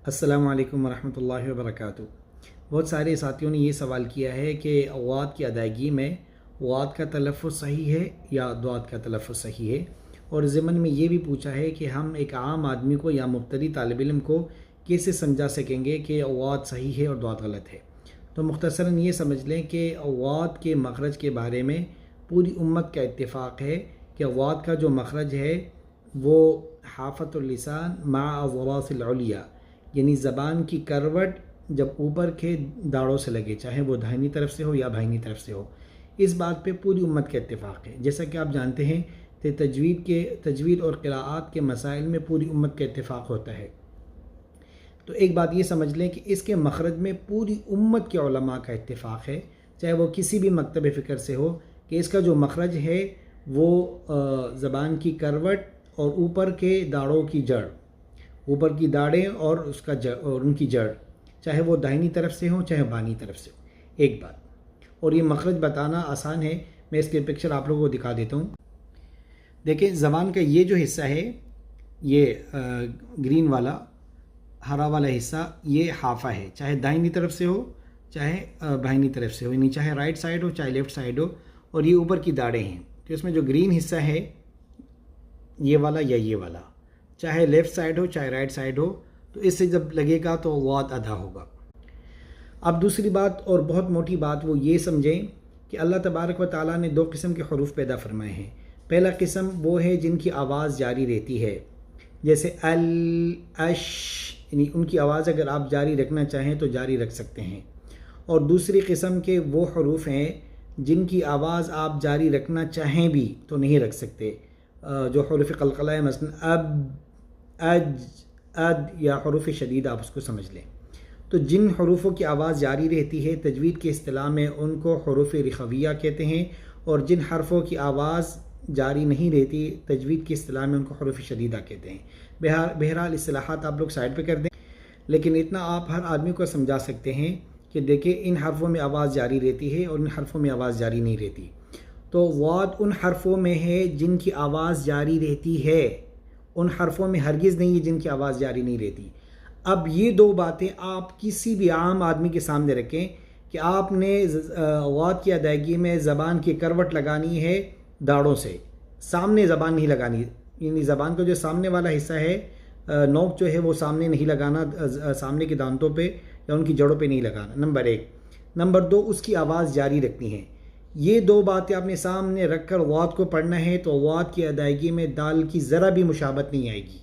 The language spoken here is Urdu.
السلام علیکم ورحمۃ اللہ وبرکاتہ۔ بہت سارے ساتھیوں نے یہ سوال کیا ہے کہ اواد کی ادائیگی میں واد کا تلفظ صحیح ہے یا دواد کا تلفظ صحیح ہے، اور ضمن میں یہ بھی پوچھا ہے کہ ہم ایک عام آدمی کو یا مبتدی طالب علم کو کیسے سمجھا سکیں گے کہ اواد صحیح ہے اور دواد غلط ہے۔ تو مختصراً یہ سمجھ لیں کہ اواد کے مخرج کے بارے میں پوری امت کا اتفاق ہے کہ اواد کا جو مخرج ہے وہ حافۃ اللسان مع الضراس العلیٰ، یعنی زبان کی کروٹ جب اوپر کے داڑوں سے لگے، چاہے وہ داہنی طرف سے ہو یا بائیں طرف سے ہو۔ اس بات پہ پوری امت کا اتفاق ہے۔ جیسا کہ آپ جانتے ہیں کہ تجوید اور قراءات کے مسائل میں پوری امت کا اتفاق ہوتا ہے۔ تو ایک بات یہ سمجھ لیں کہ اس کے مخرج میں پوری امت کے علماء کا اتفاق ہے، چاہے وہ کسی بھی مکتب فکر سے ہو، کہ اس کا جو مخرج ہے وہ زبان کی کروٹ اور اوپر کے داڑوں کی جڑ، اوپر کی داڑیں اور اس کا اور ان کی جڑ، چاہے وہ داہنی طرف سے ہو چاہے بائیں طرف سے ہو۔ ایک بات، اور یہ مخرج بتانا آسان ہے، میں اس کے پکچر آپ لوگوں کو دکھا دیتا ہوں۔ دیکھیں زبان کا یہ جو حصہ ہے، یہ گرین والا ہرا والا حصہ، یہ حافہ ہے، چاہے داہنی طرف سے ہو چاہے بائیں طرف سے ہو، یعنی چاہے رائٹ سائڈ ہو چاہے لیفٹ سائڈ ہو، اور یہ اوپر کی داڑیں ہیں۔ تو اس میں جو گرین حصہ ہے یہ والا یا یہ والا، چاہے لیفٹ سائڈ ہو چاہے رائٹ سائڈ ہو، تو اس سے جب لگے گا تو واد ادا ہوگا۔ اب دوسری بات اور بہت موٹی بات وہ یہ سمجھیں کہ اللہ تبارک و تعالیٰ نے دو قسم کے حروف پیدا فرمائے ہیں۔ پہلا قسم وہ ہے جن کی آواز جاری رہتی ہے، جیسے ال، اش، یعنی ان کی آواز اگر آپ جاری رکھنا چاہیں تو جاری رکھ سکتے ہیں۔ اور دوسری قسم کے وہ حروف ہیں جن کی آواز آپ جاری رکھنا چاہیں بھی تو نہیں رکھ سکتے، جو حروف قلقلہ ہے، مثلا اب، اج، اد، یا حروف شدید آپ اس کو سمجھ لیں۔ تو جن حروفوں کی آواز جاری رہتی ہے تجوید کی اصطلاح میں ان کو حروف رخویہ کہتے ہیں، اور جن حرفوں کی آواز جاری نہیں رہتی تجوید کی اصطلاح میں ان کو حروف شدیدہ کہتے ہیں۔ بہرحال اصطلاحات آپ لوگ سائڈ پہ کر دیں، لیکن اتنا آپ ہر آدمی کو سمجھا سکتے ہیں کہ دیکھیں ان حرفوں میں آواز جاری رہتی ہے اور ان حرفوں میں آواز جاری نہیں رہتی۔ تو واد ان حرفوں میں ہے جن کی آواز جاری رہتی ہے، ان حرفوں میں ہرگز نہیں ہے جن کی آواز جاری نہیں رہتی۔ اب یہ دو باتیں آپ کسی بھی عام آدمی کے سامنے رکھیں کہ آپ نے واد کی ادائیگی میں زبان کی کروٹ لگانی ہے داڑوں سے، سامنے زبان نہیں لگانی، یعنی زبان کا جو سامنے والا حصہ ہے، نوک جو ہے وہ سامنے نہیں لگانا، سامنے کے دانتوں پہ یا ان کی جڑوں پہ نہیں لگانا، نمبر ایک۔ نمبر دو، اس کی آواز جاری رکھنی ہے۔ یہ دو باتیں اپنے سامنے رکھ کر واد کو پڑھنا ہے تو واد کی ادائیگی میں دال کی ذرا بھی مشابہت نہیں آئے گی۔